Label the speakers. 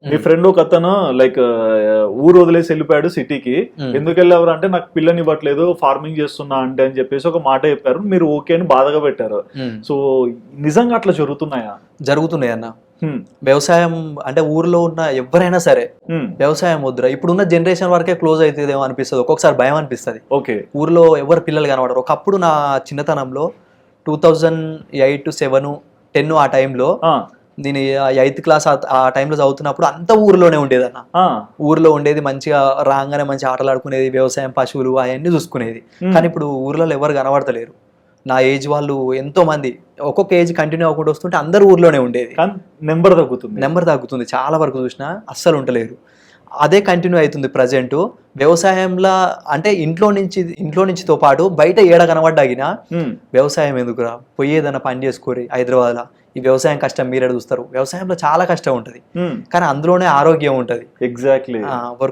Speaker 1: మీ friend ఒక అతను like ఊరు వదిలేసి వెళ్ళిపోయాడు సిటీకి. ఎందుకు వెళ్ళారు అంటే నాకు పిల్లని ఇవ్వట్లేదు ఫార్మింగ్ చేస్తున్నా అంటే అని చెప్పేసి ఒక మాట చెప్పారు. మీరు ఓకే అని బాధగా పెట్టారు. సో నిజంగా అట్లా జరుగుతున్నాయా?
Speaker 2: జరుగుతున్నాయి అన్న. వ్యవసాయం అంటే ఊర్లో ఉన్న ఎవరైనా సరే వ్యవసాయం వద్దురా, ఇప్పుడున్న జనరేషన్ వరకే క్లోజ్ అవుతుందేమో అనిపిస్తుంది, ఒక్కొక్కసారి భయం అనిపిస్తుంది.
Speaker 1: ఓకే,
Speaker 2: ఊర్లో ఎవరు పిల్లలు కనబడరు. ఒకప్పుడు నా చిన్నతనంలో 2008, 7, 10 ఆ టైంలో నేను 8th క్లాస్ ఆ టైంలో చదువుతున్నప్పుడు అంతా ఊర్లోనే ఉండేది అన్న. ఊర్లో ఉండేది, మంచిగా రాగానే మంచి ఆటలు ఆడుకునేది, వ్యవసాయం పశువులు అవన్నీ చూసుకునేది. కానీ ఇప్పుడు ఊర్లలో ఎవరు కనబడతలేరు. నా ఏజ్ వాళ్ళు ఎంతో మంది ఒక్కొక్క ఏజ్ కంటిన్యూ అవ్వకుండా వస్తుంటే అందరు ఊర్లోనే ఉండేది. నెంబర్ తగ్గుతుంది చాలా వరకు చూసినా అస్సలు ఉండలేరు. అదే కంటిన్యూ అవుతుంది ప్రజెంట్. వ్యవసాయంలో అంటే ఇంట్లో నుంచితో పాటు బయట ఏడ కనబడ్డాగినా వ్యవసాయం ఎందుకురా, పోయేదన్నా పని చేసుకోరి హైదరాబాద్లో, ఈ వ్యవసాయం కష్టం మీరే చూస్తారు. వ్యవసాయంలో చాలా కష్టం ఉంటుంది, కానీ అందులోనే ఆరోగ్యం ఉంటుంది.
Speaker 1: ఎగ్జాక్ట్లీ.